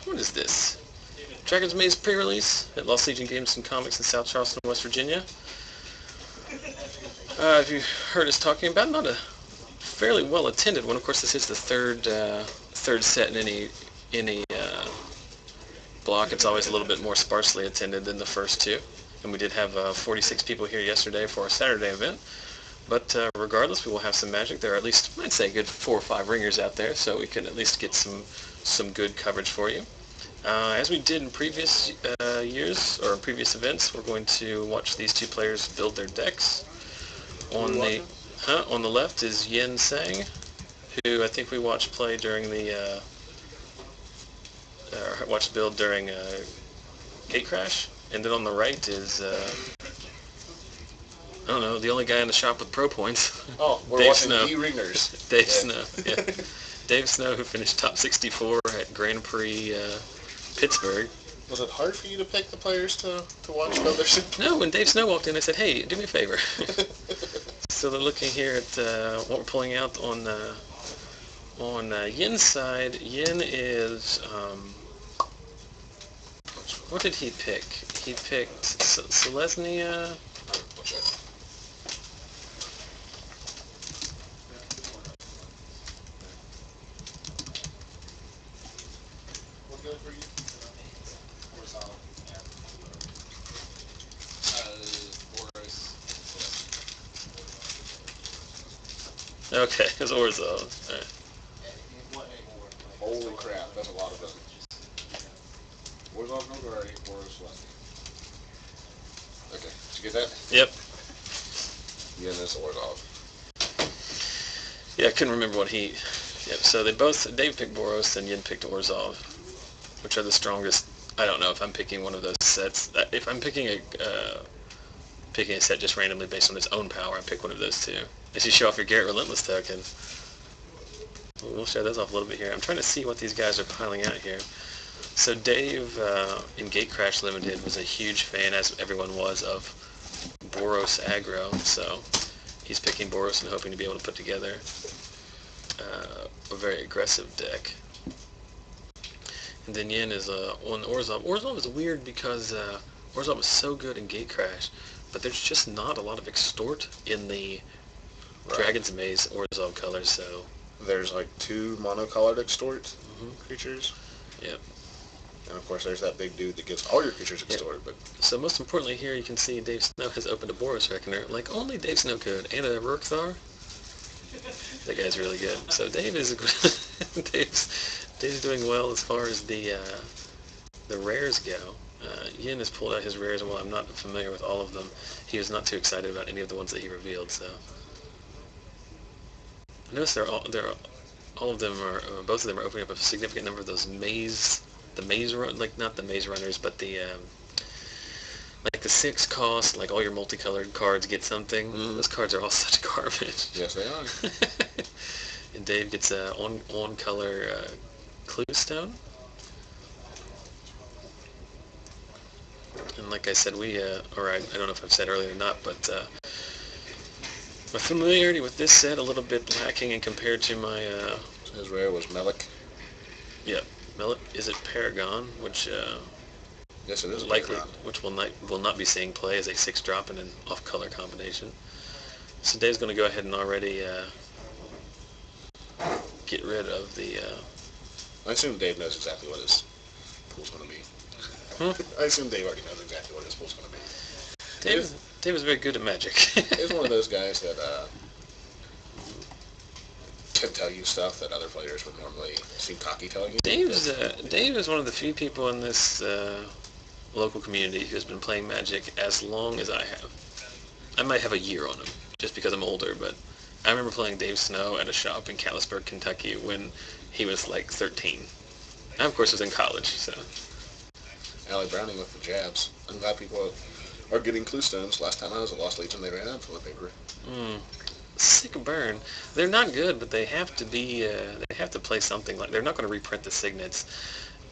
what is this? Dragon's Maze pre-release at Lost Legion Games and Comics in South Charleston, West Virginia. Have you heard us talking about? Not a fairly well attended one. Of course, this is the third set in any block. It's always a little bit more sparsely attended than the first two. And we did have 46 people here yesterday for our Saturday event. But regardless, we will have some Magic. There are at least, I'd say, a good 4 or 5 ringers out there, so we can at least get some good coverage for you. As we did in previous years, or previous events, we're going to watch these two players build their decks. On the left is Yen-shyang, who I think we watched play during the watched build during Gate Crash, and then on the right is I don't know, the only guy in the shop with pro points. Oh, we're Dave watching Snow. ringers. Dave Snow, yeah. Dave Snow, who finished top 64 at Grand Prix Pittsburgh. Was it hard for you to pick the players to watch others? No, when Dave Snow walked in, I said, "Hey, do me a favor." So they're looking here at what we're pulling out on Yen's side. Yen is what did he pick? He picked Selesnya. Okay, it's Orzhov. Right. Holy crap, that's a lot of them. Orzhov, Golgari, Boros, Selesnya. Okay, did you get that? Yep. Yeah, that's Orzhov. Yeah, I couldn't remember what he... Yep, so Dave picked Boros and Yen picked Orzhov, which are the strongest. I don't know if I'm picking one of those sets. If I'm picking a set just randomly based on its own power, I pick one of those two. As you show off your Garrett Relentless token, we'll show those off a little bit here. I'm trying to see what these guys are piling out here. So Dave, in Gate Crash Limited, was a huge fan, as everyone was, of Boros aggro. So he's picking Boros and hoping to be able to put together a very aggressive deck. And then Yen is on Orzhov. Orzhov is weird because Orzhov was so good in Gate Crash, but there's just not a lot of extort in the Dragon's Maze Orzhov colors, so... There's like 2 monocolored extort creatures. Yep. And of course there's that big dude that gives all your creatures extort, but... So most importantly here, you can see Dave Snow has opened a Boros Reckoner, like only Dave Snow could, and a Rurkthar. That guy's really good. So Dave is Dave's doing well as far as the rares go. Yen has pulled out his rares, and while I'm not familiar with all of them, he was not too excited about any of the ones that he revealed, so... I notice all of them are, both of them are opening up a significant number of those not the maze runners, but the like the 6 cost, like all your multicolored cards get something. Those cards are all such garbage. Yes, they are. And Dave gets a on color clue stone. And like I said, or I don't know if I've said earlier or not, but my familiarity with this set a little bit lacking in compared to my... His rare was Melik. Yeah, Melik. Is it Paragon, which... Yes, it is likely, Paragon. which will not be seeing play as a 6-drop in an off-color combination. So Dave's going to go ahead and already get rid of the... I assume Dave knows exactly what his pool's going to be. I assume Dave already knows exactly what his pool's going to be. Dave is very good at Magic. He's one of those guys that can tell you stuff that other players would normally seem cocky telling you. Dave is one of the few people in this local community who's been playing Magic as long as I have. I might have a year on him, just because I'm older, but I remember playing Dave Snow at a shop in Callisburg, Kentucky, when he was like 13. I, of course, was in college, so... Allie Browning with the jabs. I'm glad people are getting clue stones. Last time I was at Lost Legion, they ran out of toilet paper. Sick burn. They're not good, but they have to be. They have to play something like. They're not going to reprint the signets,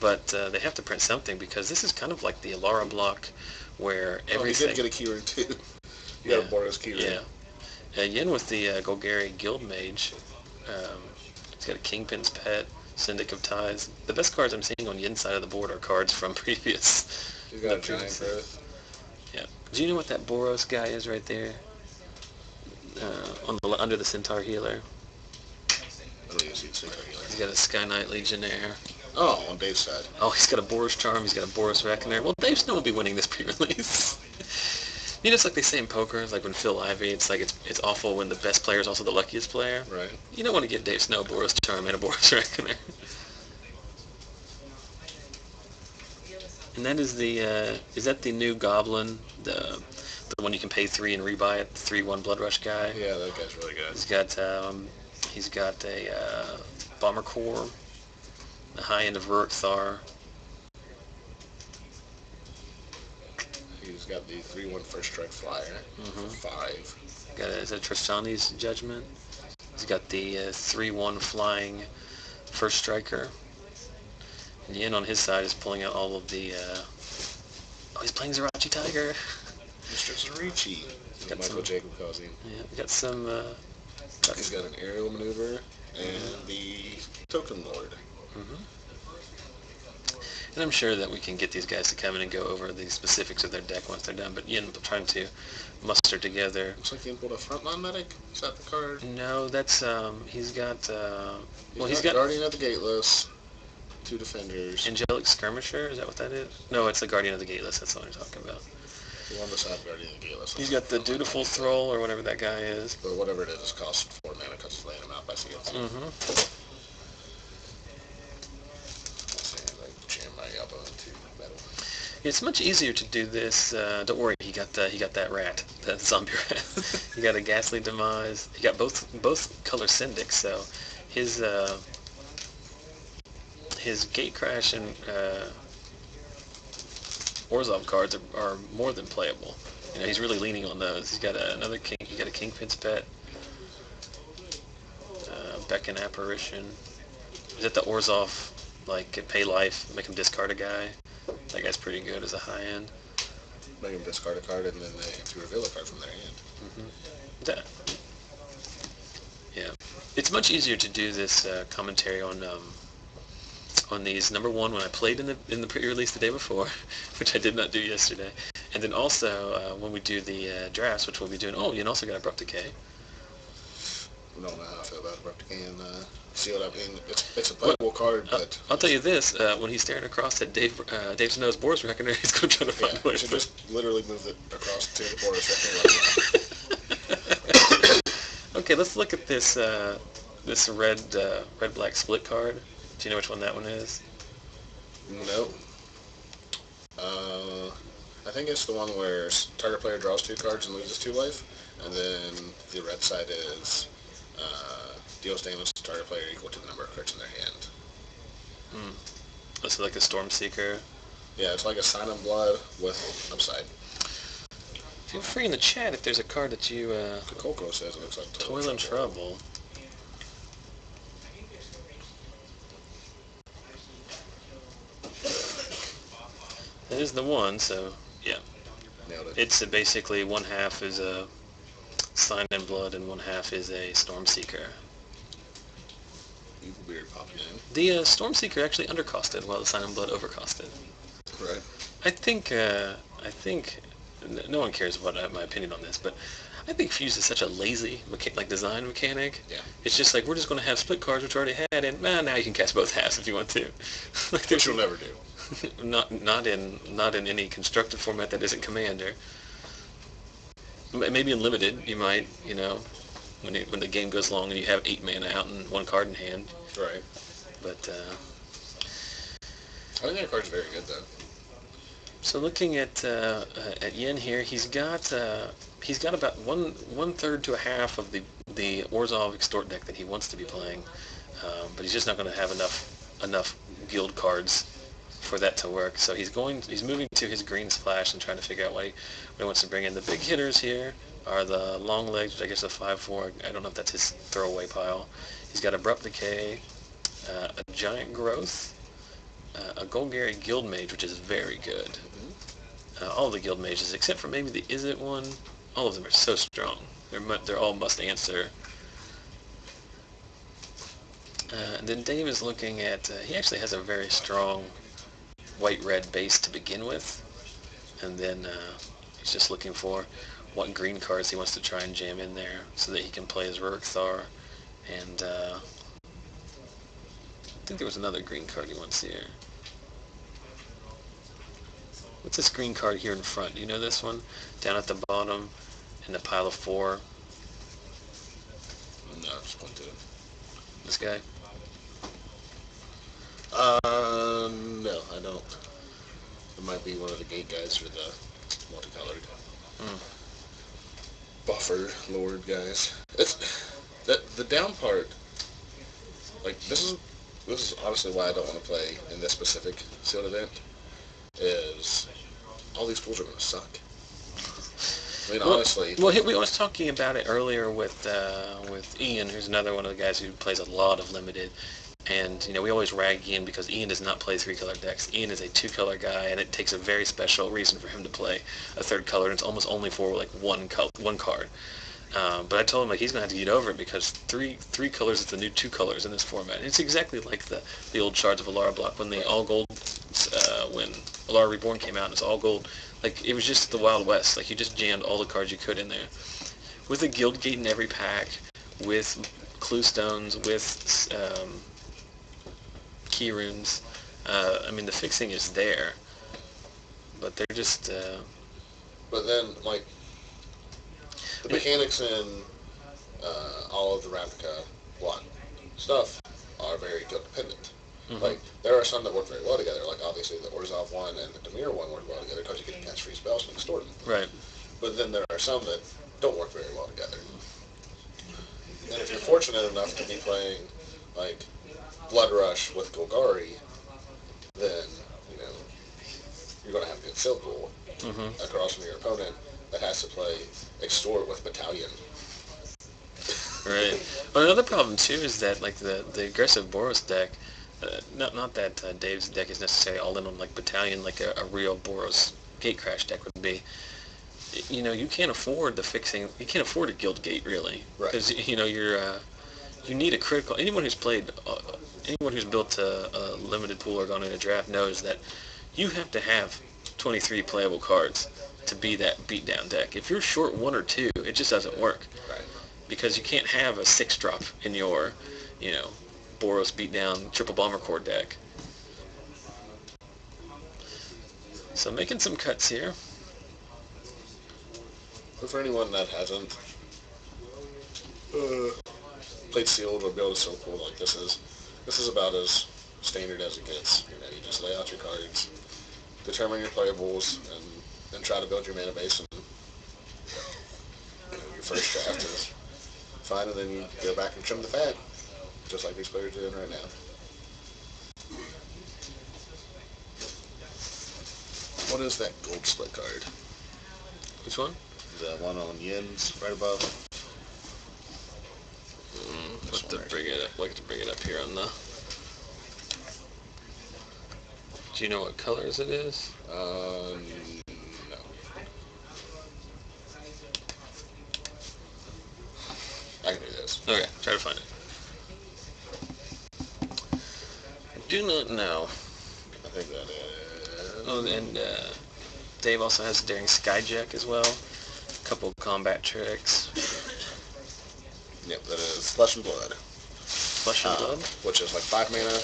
but they have to print something because this is kind of like the Alara block, where everything. Oh, you did get a keyring too. You got a Boros keyring. Yeah. Yen with the Golgari Guild Mage. He's got a Kingpin's Pet, Syndic of Ties. The best cards I'm seeing on Yen's side of the board are cards from previous. He's got a giant growth. Yeah. Do you know what that Boros guy is right there? Under the Centaur Healer. I don't even see the Centaur Healer. He's got a Sky Knight Legionnaire. Oh, on Dave's side. Oh, he's got a Boros Charm. He's got a Boros Reckoner. Well, Dave Snow will be winning this pre-release. You know, it's like they say in poker, like when Phil Ivey, it's like it's awful when the best player is also the luckiest player. Right. You don't want to get Dave Snow, Boros Charm, and a Boros Reckoner. And that is the new Goblin, the one you can pay 3 and rebuy it, 3/1 Blood Rush guy. Yeah, that guy's really good. He's got a Bomber Core, the high end of Rurik Thar. He's got the 3/1 First Strike Flyer for 5. Is that Tristani's Judgment? He's got the 3/1 Flying First Striker. And Yen on his side is pulling out all of the... he's playing Zerachi Tiger. Mr. Zerichi, as Michael Jacob calls him. Yeah, we got some... he's got an aerial maneuver and the Token Lord. And I'm sure that we can get these guys to come in and go over the specifics of their deck once they're done, but Yen trying to muster together... Looks like he pulled a Frontline Medic. Is that the card? No, that's... he's got... he's got Guardian of the Gateless, 2 Defenders. Angelic Skirmisher, is that what that is? No, it's the Guardian of the Gateless, that's what I'm talking about. The one beside Guardian of the Gateless. He's got the Dutiful Thrall, or whatever that guy is. But whatever it is, costs 4 mana because he's laying them out by CNC. Like jam my elbow into metal. It's much easier to do this. Don't worry, he got that rat, that zombie rat. He got a Ghastly Demise. He got both color Syndics, so his Gatecrash and Orzhov cards are more than playable. You know, he's really leaning on those. He's got another king. He got a Kingpin's Pet, Beckon Apparition. Is that the Orzhov, like pay life, make him discard a guy? That guy's pretty good as a high end. Make him discard a card and then they have to reveal a card from their hand. Yeah, it's much easier to do this commentary on these. Number one, when I played in the pre-release the day before, which I did not do yesterday, and then also when we do the drafts, which we'll be doing. Oh, you also got Abrupt Decay. I don't know how I feel about Abrupt Decay and see what I mean. It's a playable card, but I'll tell you this: when he's staring across at Dave Snow's Boros Reckoner, he's going to try to find a way. You should just literally move it across to the Boros Reckoner. Okay, let's look at this this red black split card. Do you know which one that one is? Nope. I think it's the one where target player draws 2 cards and loses 2 life, and then the red side is deals damage to target player equal to the number of cards in their hand. This is like a Stormseeker. Yeah, it's like a Sign of Blood with upside. Feel free in the chat if there's a card that you... Coco says it looks like Toil and Trouble. That is the one, so yeah. Nailed it. It's basically 1/2 is a Sign in Blood and 1/2 is a Stormseeker. Evil Beard popping in. The Stormseeker actually undercosted while the Sign in Blood overcosted. Right. I think no one cares what my opinion on this, but I think Fuse is such a lazy design mechanic. Yeah. It's just like we're just going to have split cards which we already had, and now you can cast both halves if you want to. Which you'll never do. Not in any constructed format that isn't Commander. Maybe in Limited, you might, when the game goes long and you have 8 mana out and 1 card in hand. Right. But I think that card's very good though. So looking at Yen here, he's got about one third to a half of the Orzhov Extort deck that he wants to be playing, but he's just not going to have enough guild cards for that to work. So he's moving to his green splash and trying to figure out what he wants to bring in. The big hitters here are the long legs, which I guess is a 5/4. I don't know if that's his throwaway pile. He's got Abrupt Decay, a Giant Growth, a Golgari Guild Mage, which is very good. All the Guild Mages, except for maybe the Is It one, all of them are so strong. They're all must answer. And then Dave is looking at, he actually has a very strong white-red base to begin with, and then he's just looking for what green cards he wants to try and jam in there so that he can play his Rurikthar, and I think there was another green card he wants here. What's this green card here in front? Do you know this one? Down at the bottom in the pile of 4. No, just point to it. This guy? No, I don't. It might be one of the gate guys or the multicolored buffer lord guys. It's the down part. Like this is honestly why I don't want to play in this specific sealed event. Is all these pools are going to suck. I mean, honestly. Well, we was talking about it earlier with Ian, who's another one of the guys who plays a lot of limited. And, you know, we always rag Ian because Ian does not play 3-color decks. Ian is a 2-color guy, and it takes a very special reason for him to play a 3rd color, and it's almost only for, like, one card. But I told him, like, he's going to have to get over it because three colors is the new 2 colors in this format. And it's exactly like the old shards of Alara block when the all-gold, when Alara Reborn came out and it's all gold. Like, it was just the Wild West. Like, you just jammed all the cards you could in there. With a Guild Gate in every pack, with Clue Stones, with Key Runes. I mean, the fixing is there. But they're just... But then, like, the mechanics in all of the Ravnica 1 stuff are very guild dependent. Mm-hmm. Like, there are some that work very well together, like obviously the Orzhov 1 and the Dimir 1 work well together because you can cast free spells and extort them. Right. But then there are some that don't work very well together. And if you're fortunate enough to be playing, like, Blood Rush with Golgari, then, you know, you're going to have a good seal pool across from your opponent that has to play Extort with Battalion. Right. But another problem, too, is that, like, the aggressive Boros deck, not that Dave's deck is necessarily all in on, like, Battalion, like a real Boros Gatecrash deck would be. You know, you can't afford the fixing. You can't afford a Guild Gate, really. Right. Because, you know, you need a critical... Anyone who's played... anyone who's built a limited pool or gone in a draft knows that you have to have 23 playable cards to be that beatdown deck. If you're short 1 or 2, it just doesn't work. Right. Because you can't have a 6-drop in your, you know, Boros beatdown triple bomber core deck. So making some cuts here. But for anyone that hasn't played sealed or built a seal pool like this is about as standard as it gets. You know, you just lay out your cards, determine your playables, and then try to build your mana base. And you know, your first draft is fine, and then you go back and trim the fat, just like these players are doing right now. What is that gold split card? Which one? The one on Yen's right above. Let's bring it up here on the... Do you know what colors it is? No. I can do this. Okay, try to find it. I do not know. I think that is... Oh, and Dave also has Daring Skyjack as well. A couple combat tricks. Yep, that is Flesh and Blood. Flesh and Blood? Which is like 5 mana.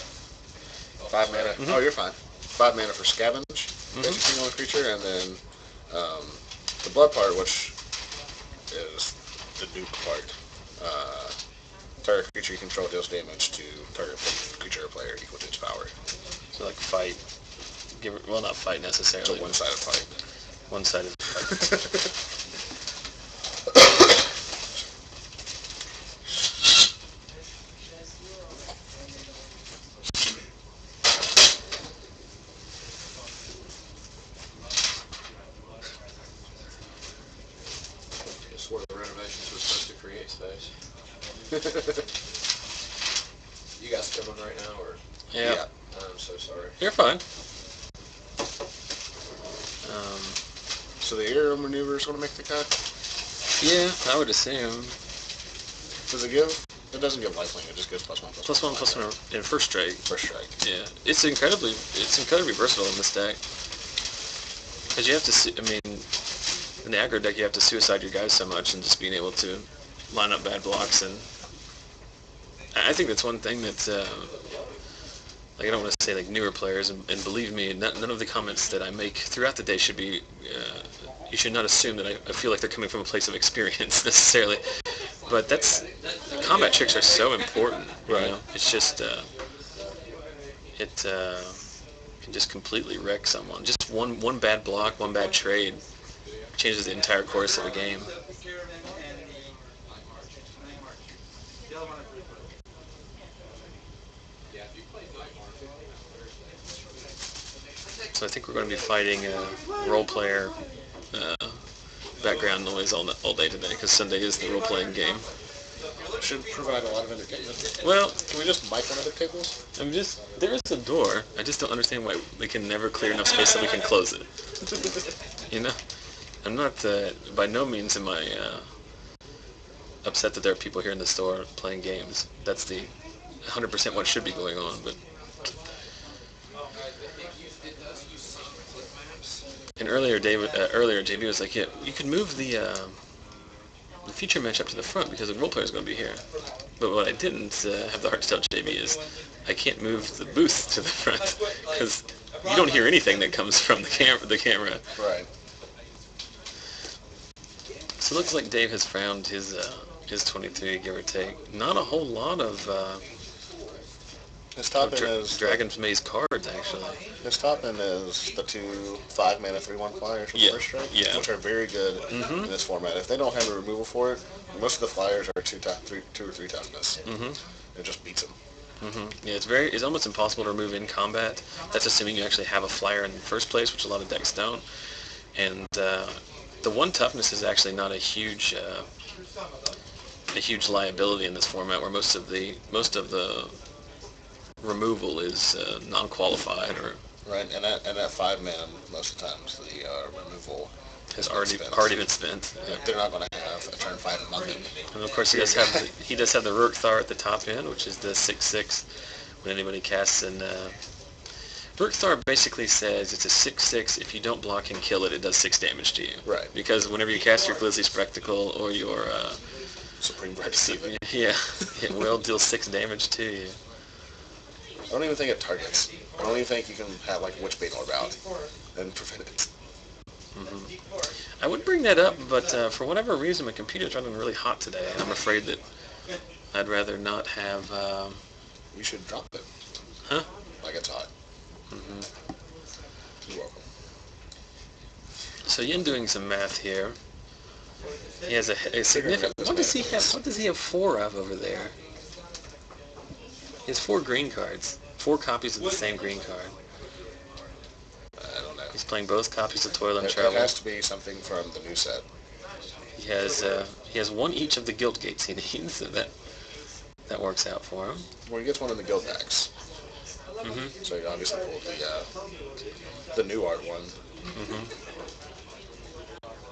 5 mana. Mm-hmm. Oh, you're fine. 5 mana for Scavenge, basically on a creature, and then the Blood part, which is the dupe part. Target creature you control deals damage to target creature or player equal to its power. So like fight. Well, not fight necessarily. It's a one-sided fight. One-sided fight. Just where the renovations were supposed to create space. You guys filming right now, or? Yeah. I'm so sorry. You're fine. So the aerial maneuver is going to make the cut? Yeah, I would assume. Does it give It doesn't give lifelink. It just gives +1/+1. +1/+1 in first strike. First strike. Yeah, it's incredibly versatile in this deck. Because you have to, I mean, in the aggro deck you have to suicide your guys so much, and just being able to line up bad blocks, and I think that's one thing that, like, I don't want to say like newer players, and believe me, none of the comments that I make throughout the day should be, you should not assume that I feel like they're coming from a place of experience necessarily, but combat tricks are so important, you know? It's just, it can just completely wreck someone. Just one bad block, one bad trade changes the entire course of a game. So I think we're going to be fighting role player background noise all day today, because Sunday is the role-playing game. Should provide a lot of entertainment. Well, can we just mic on other tables? There is a door. I just don't understand why we can never clear enough space that we can close it. You know, I'm not, by no means am I upset that there are people here in the store playing games. That's the 100% what should be going on, but. And earlier, JB was like, yeah, you could move the feature match up to the front because the role player is going to be here. But what I didn't have the heart to tell JB is I can't move the booth to the front because you don't hear anything that comes from the camera. Right. So it looks like Dave has found his 23, give or take. Not a whole lot of his top end is Dragon's Maze cards, actually. His top end is the 2 5-mana 3/1 flyers from first strike, which are very good in this format. If they don't have a removal for it, most of the flyers are 2 or 3 toughness. It just beats them. Yeah, it's almost impossible to remove in combat. That's assuming you actually have a flyer in the first place, which a lot of decks don't. And the 1 toughness is actually not a huge liability in this format, where most of the removal is non-qualified, or right, and at 5 mana, most of the times the removal has already been spent. Yeah. They're not going to have a turn 5 nothing. And of course, he does have the Rurkthar at the top end, which is the 6/6 when anybody casts. And Rurkthar basically says it's a 6/6. If you don't block and kill it, it does 6 damage to you. Right. Because whenever you cast your Glizzly Spectacle or your Supreme Receiver, it will deal 6 damage to you. I don't even think it targets. I don't even think you can have like Witchbane Orb out and prevent it. I would bring that up, but for whatever reason, my computer's running really hot today, and I'm afraid that I'd rather not have. You should drop it. Huh? Like it's hot. You're welcome. So Yen doing some math here. He has a significant. What does he have 4 of over there? He has 4 green cards. 4 copies of the same green card. I don't know. He's playing both copies of Toil and It Travel. has to be something from the new set. He has 1 each of the guild gates he needs, so that works out for him. Well, he gets 1 in the guild packs. So he obviously pulled the new art one.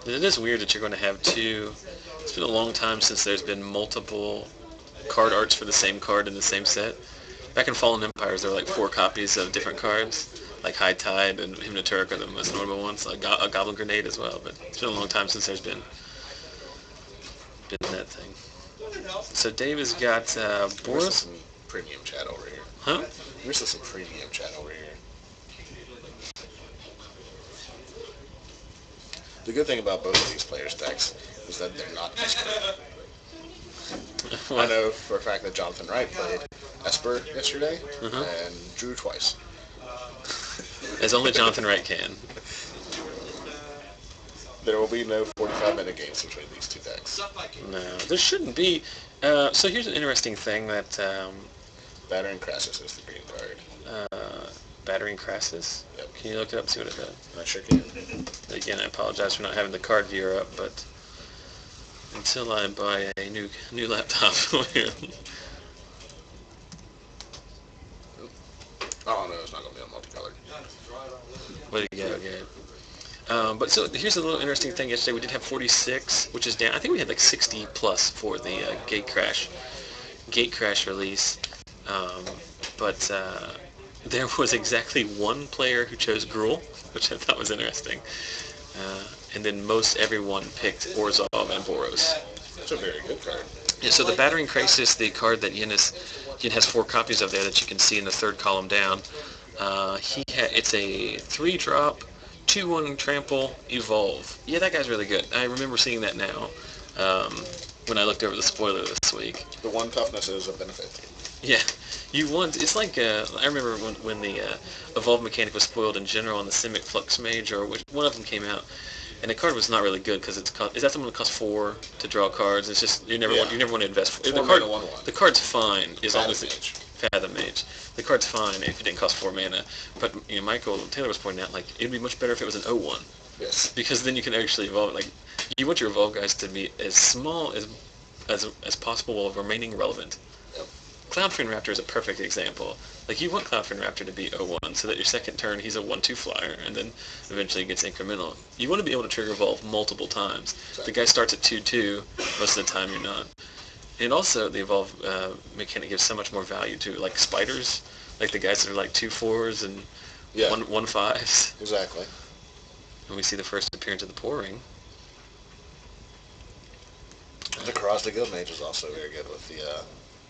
It is weird that you're going to have 2. It's been a long time since there's been multiple card arts for the same card in the same set. Back in Fallen Empires, there were like 4 copies of different cards, like High Tide and Hypnoturk are the most normal ones, like a Goblin Grenade as well. But it's been a long time since there's been that thing. So Dave has got Boros. Some premium chat over here. Huh? There's some premium chat over here. The good thing about both of these players' decks is that they're not Esper. I know for a fact that Jonathan Wright played Esper yesterday and drew twice. As only Jonathan Wright can. There will be no 45-minute games between these 2 decks. No, there shouldn't be. So here's an interesting thing that... Battering Crassus is the green card. Battering Crassus? Yep. Can you look it up and see what it does? I sure can. Again, I apologize for not having the card viewer up, but until I buy a new laptop. Oh no, it's not going to be on multicolored. What do you get? But so here's a little interesting thing. Yesterday we did have 46, which is down. I think we had like 60 plus for the gate crash. gate crash release, but there was exactly one player who chose Gruul, which I thought was interesting. And then most everyone picked Orzhov and Boros. That's a very good card. Yeah, so the Battering Crisis, the card that Yen has 4 copies of there that you can see in the third column down. It's a 3-drop, 2/1 trample, evolve. Yeah, that guy's really good. I remember seeing that now when I looked over the spoiler this week. The 1 toughness is a benefit. Yeah, it's like, I remember when the evolve mechanic was spoiled in general on the Simic Flux Mage, or one of them came out, and the card was not really good because is that the one that costs 4 to draw cards? It's just you never want to invest. The card's fine as long as it's Fathom Mage. The card's fine if it didn't cost 4 mana. But Michael Taylor was pointing out it'd be much better if it was an 0/1. Yes. Because then you can actually evolve. You want your evolve guys to be as small as possible while remaining relevant. Yep. Cloudfin Raptor is a perfect example. You want Cloudfin Raptor to be 0/1 so that your second turn he's a 1/2 flyer and then eventually it gets incremental. You want to be able to trigger evolve multiple times. Exactly. The guy starts at 2/2, most of the time you're not. And also the evolve mechanic gives so much more value to spiders, the guys that are 2/4s and 1/5s. Exactly. And we see the first appearance of the Pouring. The Cross the Guild Mage is also very good with the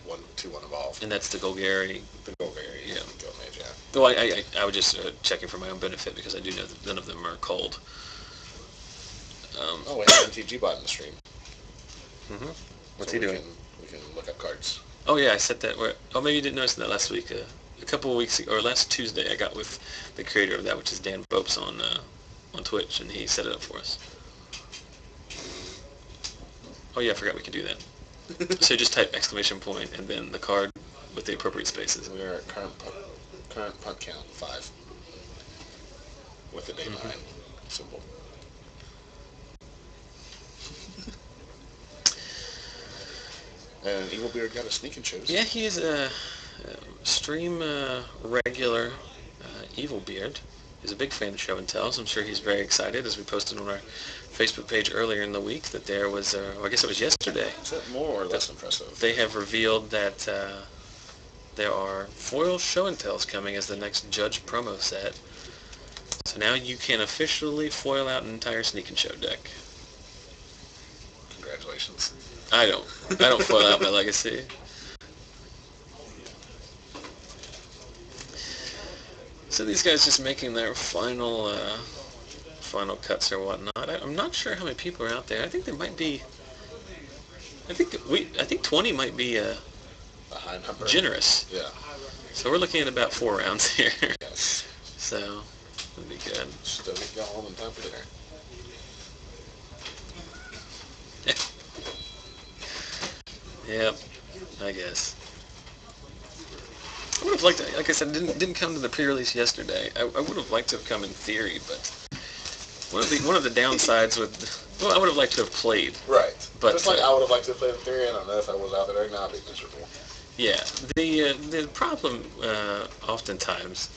1/2/1 evolve. And that's the Golgari. The Golgari, yeah. Guild Mage, yeah. Though I was just checking for my own benefit because I do know that none of them are cold. We have MTG bot in the stream. Mm-hmm. What's so he doing? We can look up cards. Oh yeah, I said that. Maybe you didn't notice that last week. A couple of weeks ago, or last Tuesday, I got with the creator of that, which is Dan Bopes on Twitch, and he set it up for us. Oh yeah, I forgot we can do that. So just type ! And then the card with the appropriate spaces. We are at current punt count 5 with the day 9 symbol. And Evilbeard got a sneak and shows. Yeah, he is a stream regular. Evilbeard is a big fan of show and tells. I'm sure he's very excited, as we posted on our Facebook page earlier in the week, that there was, I guess it was yesterday. Is that more or less impressive? They have revealed that there are foil show and tells coming as the next Judge promo set. So now you can officially foil out an entire Sneak and Show deck. Congratulations. I don't foil out my legacy. So these guys just making their final cuts or whatnot. I'm not sure how many people are out there. I think there might be. I think 20 might be a high number. Generous. Yeah. So we're looking at about 4 rounds here. Yes. So that'd be good. Still get y'all home in time for dinner. Yep, I guess. I would have liked to, like I said, didn't come to the pre-release yesterday. I would have liked to have come in theory, but one of the downsides I would have liked to have played. Right. But just like I would have liked to have played in theory, and I don't know if I was out there or not, it'd be miserable. Yeah, the problem oftentimes,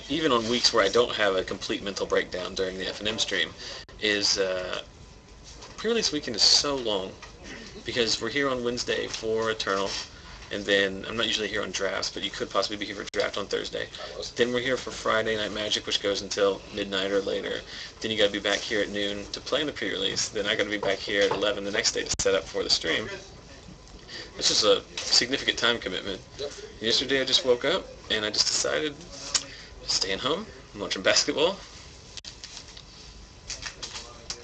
even on weeks where I don't have a complete mental breakdown during the F&M stream, is pre-release weekend is so long. Because we're here on Wednesday for Eternal, and then I'm not usually here on drafts, but you could possibly be here for draft on Thursday. Then we're here for Friday Night Magic, which goes until midnight or later. Then you got to be back here at noon to play in the pre-release. Then I got to be back here at 11 the next day to set up for the stream. It's just a significant time commitment. Yep. Yesterday I just woke up and I just decided staying home, I'm watching basketball.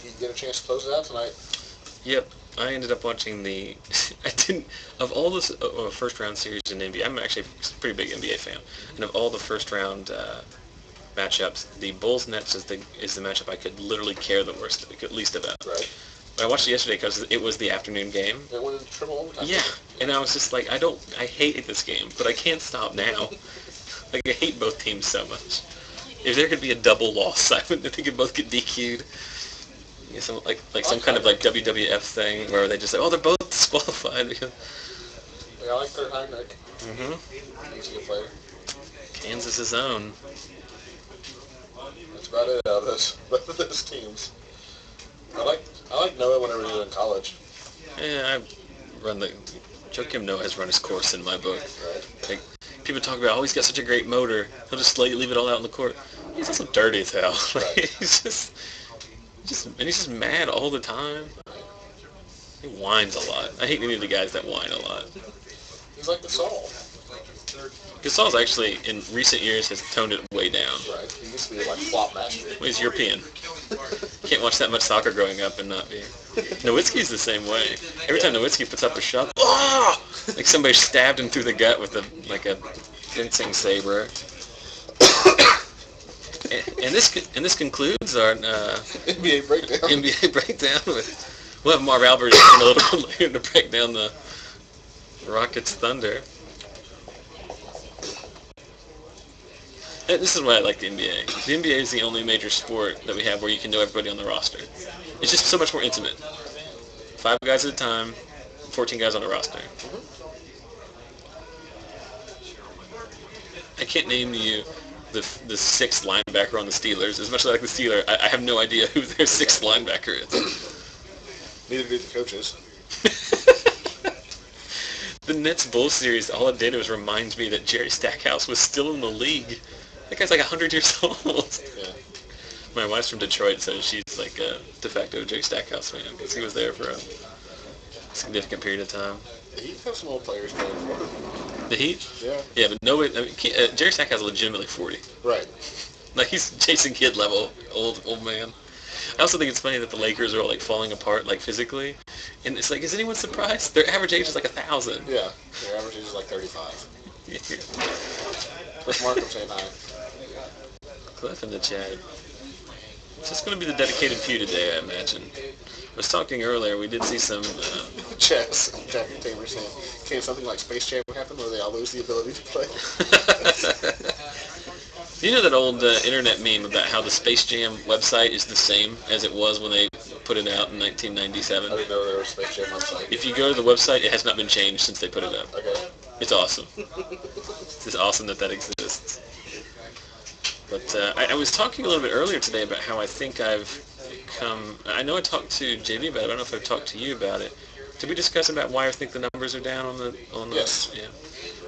You get a chance to close it out tonight. Yep. I ended up watching of all the first round series in NBA, I'm actually a pretty big NBA fan, and of all the first round matchups, the Bulls Nets is the matchup I could literally care the least about. Right. But I watched it yesterday because it was the afternoon game. It went in triple overtime. Yeah, and I was just like, I hate this game, but I can't stop now. I hate both teams so much. If there could be a double loss, I think they could both get DQ'd. Yeah, some kind of WWF thing where they just say, oh, they're both disqualified because. Yeah, I like their high neck. Mm-hmm. He's a good player. Kansas' own. That's about it out of those teams. I like Noah whenever he was in college. Yeah, run the Joakim Noah has run his course in my book. Like, people talk about, oh, he's got such a great motor. He'll just leave it all out in the court. He's also dirty as hell. Like, he's just mad all the time. He whines a lot. I hate any of the guys that whine a lot. He's like Gasol. Gasol's actually, in recent years, has toned it way down. Right. He used to be like flop master. Well, he's European. Can't watch that much soccer growing up and not be. Nowitzki's the same way. Every time Nowitzki puts up a shot, oh! Like somebody stabbed him through the gut with a fencing saber. And this concludes our NBA breakdown. NBA breakdown. We'll have Marv Albert in a little bit later to break down the Rockets Thunder. And this is why I like the NBA. The NBA is the only major sport that we have where you can know everybody on the roster. It's just so much more intimate. 5 guys at a time, 14 guys on the roster. I can't name you the 6th linebacker on the Steelers. As much as I like the Steelers, I have no idea who their 6th linebacker is. Neither do the coaches. The Nets Bull series, all it did was remind me that Jerry Stackhouse was still in the league. That guy's like 100 years old. Yeah. My wife's from Detroit, so she's like a de facto Jerry Stackhouse fan because he was there for a significant period of time. The Heat have some old players going for them. The Heat? Yeah. Yeah, but nobody. I mean, Jerry Stackhouse is legitimately 40. Right. Like he's Jason Kidd level old man. I also think it's funny that the Lakers are all like falling apart like physically, and it's like, is anyone surprised? Their average age is like 1,000. Yeah. Their average age is like 35. Chris Markham saying hi. Cliff in the chat. It's just going to be the dedicated few today, I imagine. I was talking earlier, we did see some... Chess. Jack Taylor saying, can something like Space Jam happen where they all lose the ability to play? You know that old internet meme about how the Space Jam website is the same as it was when they put it out in 1997? I didn't know there was a Space Jam website. If you go to the website, it has not been changed since they put it up. Okay. It's awesome. It's just awesome that exists. But I was talking a little bit earlier today about how I think I've become... I know I talked to JB about it. I don't know if I've talked to you about it. Did we discuss about why I think the numbers are down on the... Yes. Yeah.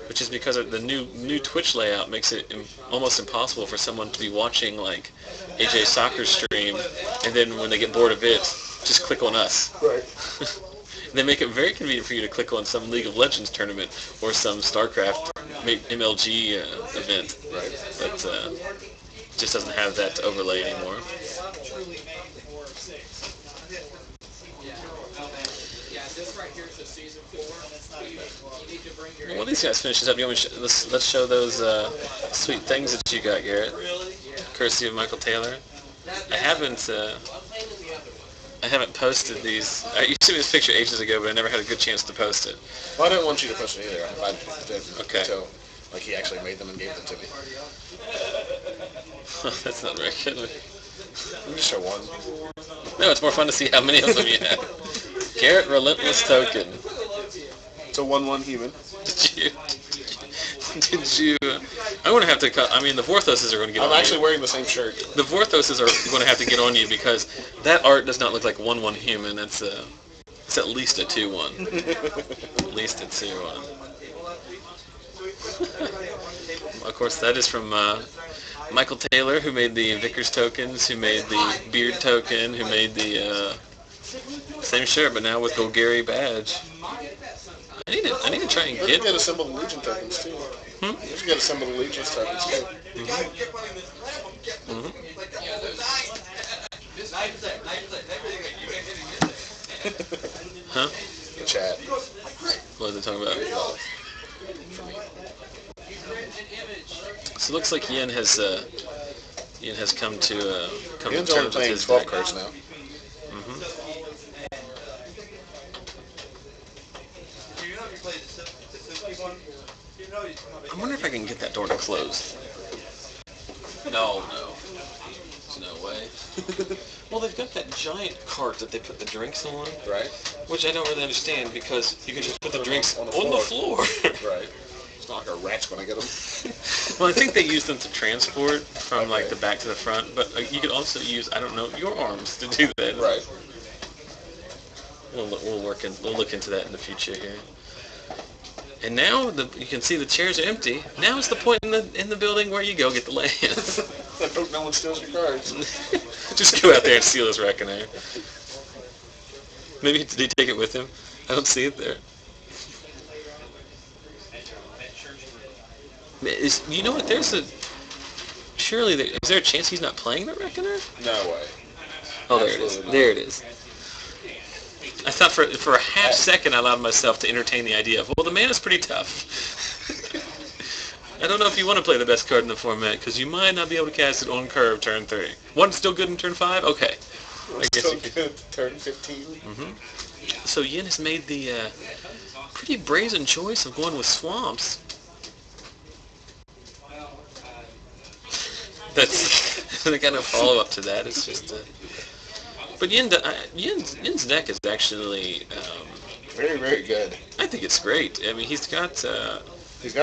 Which is because of the new Twitch layout makes it almost impossible for someone to be watching like AJ Soccer stream, and then when they get bored of it, just click on us. Right. They make it very convenient for you to click on some League of Legends tournament or some StarCraft MLG event. Right. But just doesn't have that overlay anymore. Well, these guys finish this up. You want me to let's show those sweet things that you got, Garrett. Courtesy of Michael Taylor. I haven't posted these. You sent me this picture ages ago, but I never had a good chance to post it. Well, I didn't want you to post it either. I did. Okay. So, like, he actually made them and gave them to me. That's not very good. Let me just show one. No, it's more fun to see how many of them you have. Garrett Relentless Token. It's a 1/1 human. Did you? I'm going to have to. I mean, the Vorthoses are going to get on you. I'm actually wearing the same shirt. The Vorthoses are going to have to get on you because that art does not look like 1/1 human. It's at least a 2/1. At least a 2/1. Of course, that is from Michael Taylor, who made the Vickers tokens, who made the Beard token, who made the same shirt, but now with Golgari badge. I need to try and You get... should get Assembled Legion tokens, too. You should get Assembled Legion tokens, too. Huh? The chat. What are they talking about? So it looks like Yen has come to Yen's only terms with playing his 12 deck. cards now. I wonder if I can get that door to close. No. There's no way. Well, they've got that giant cart that they put the drinks on, Right. which I don't really understand because you can just put the drinks on the floor. Right. It's not like a rat's going to get them. Well, I think they use them to transport from like the back to the front, but you could also use, I don't know, your arms to do that. Right. We'll look into that in the future here. And now you can see the chairs are empty. Now is the point in the building where you go get the land. I hope no one steals your cards. Just go out there and steal his reckoner. Maybe did he take it with him? I don't see it there. You know what? Surely is there a chance he's not playing the reckoner? No way. Oh, there it is. There it is. I thought for a half second I allowed myself to entertain the idea of, well, the mana is pretty tough. I don't know if you want to play the best card in the format, because you might not be able to cast it on curve turn 3. One's still good in turn 5? Okay. I guess still good turn 15. Mm-hmm. So Yen has made the pretty brazen choice of going with Swamps. That's the kind of follow-up to that. It's just... But Yen's deck is actually very, very good. I think it's great. I mean, he's got a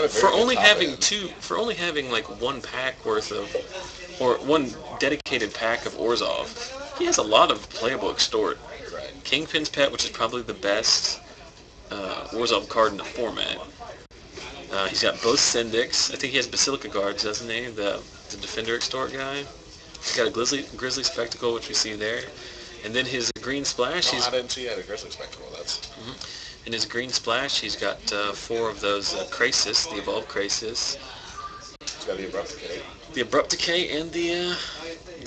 for only having like one pack worth of, or one dedicated pack of Orzhov, he has a lot of playable extort. Right. Kingpin's Pet, which is probably the best Orzhov card in the format. He's got both Syndics. I think he has Basilica Guards, doesn't he? The Defender extort guy. He's got a Grizzly Spectacle, which we see there. And then his green splash. I didn't see he had a Grizzly Spectacle. That's. In his green splash, he's got 4 of those Krasis, the Evolved Krasis. He's got the Abrupt Decay. The Abrupt Decay and the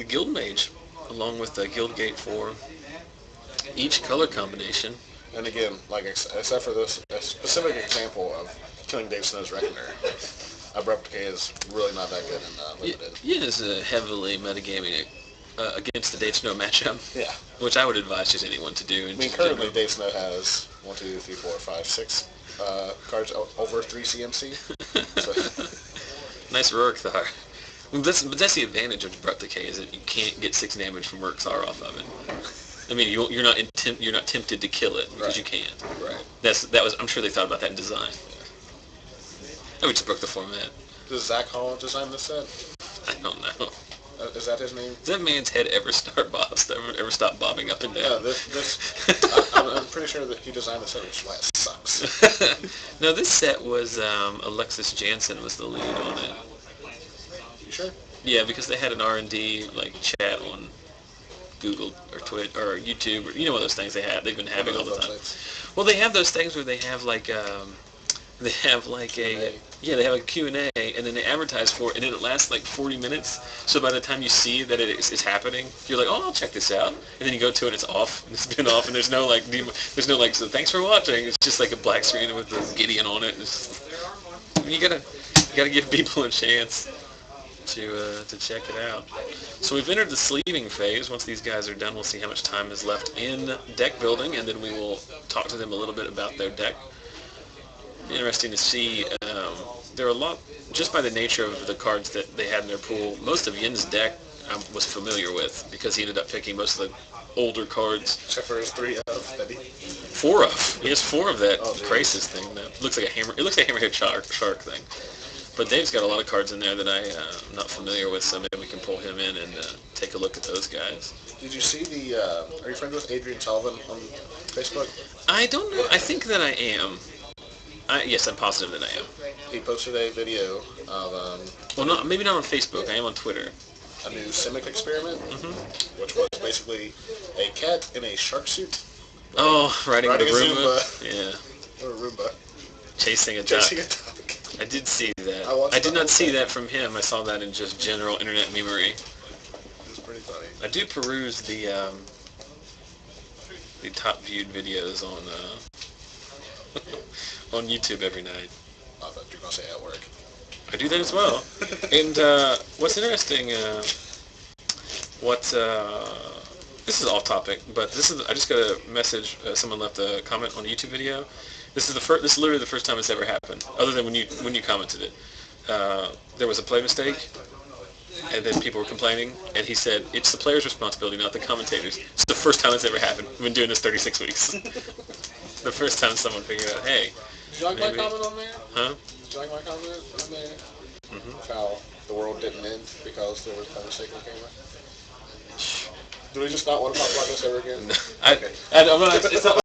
Guild Mage, along with the Guild Gate for each color combination. And again, like except for this a specific example of killing Dave Snow's Reckoner, Abrupt Decay is really not that good in Limited. Yen is heavily metagaming against the Dave Snow matchup. Yeah. Which I would advise just anyone to do. I mean, currently Dave Snow has 1, 2, 3, 4, 5, 6 cards over 3 CMC. So. Nice Rurikthar. But that's the advantage of Abrupt Decay, is that you can't get 6 damage from Rurikthar off of it. I mean, you're not tempted to kill it because you can't. Right. I'm sure they thought about that in design. I would just broke the format. Does Zach Holland design this set? I don't know. Is that his name? Does that man's head ever stop bobbing up and down? No, I'm pretty sure that he designed the set, which is why it sucks. No, this set was Alexis Jansen was the lead on it. You sure? Yeah, because they had an R&D chat on Google or Twitter or YouTube, or one of those things they've been having all the time. Well, they have those things where they have they have a Q&A, and then they advertise for it, and then it lasts 40 minutes. So by the time you see that it's happening, you're like, oh, I'll check this out. And then you go to it, and it's off, and it's been off, and there's no so thanks for watching. It's just like a black screen with the Gideon on it. You gotta give people a chance to check it out. So we've entered the sleeving phase. Once these guys are done, we'll see how much time is left in deck building, and then we will talk to them a little bit about their deck. Interesting to see. There are a lot, just by the nature of the cards that they had in their pool. Most of Yen's deck I was familiar with, because he ended up picking most of the older cards. Except for his 3 of that 4 of. He has 4 of that Crisis thing. That looks like a hammer. It looks like a hammerhead shark thing. But Dave's got a lot of cards in there that I'm not familiar with, so maybe we can pull him in and take a look at those guys. Did you see are you friends with Adrian Sullivan on Facebook? I don't know. I think that I am. Yes, I'm positive that I am. He posted a video of... maybe not on Facebook. I am on Twitter. A new Simic experiment, which was basically a cat in a shark suit. Riding a Roomba. Yeah. Or a Roomba. Chasing a duck. Chasing a duck. I did see that. I did not see that from him. I saw that in just general internet memery. It was pretty funny. I do peruse the top viewed videos on on YouTube every night. I thought you were going to say at work. I do that as well. And what's interesting, this is off topic, but I just got a message, someone left a comment on a YouTube video. This is literally the first time it's ever happened, other than when you commented it. There was a play mistake, and then people were complaining, and he said, it's the player's responsibility, not the commentators. It's the first time it's ever happened. We've been doing this 36 weeks. The first time someone figured out, hey, did you like my comment on there? Huh? Did you like my comment on there? How the world didn't end because there was a mistake on camera? Do we just not want to talk about this ever again? I'm not, it's not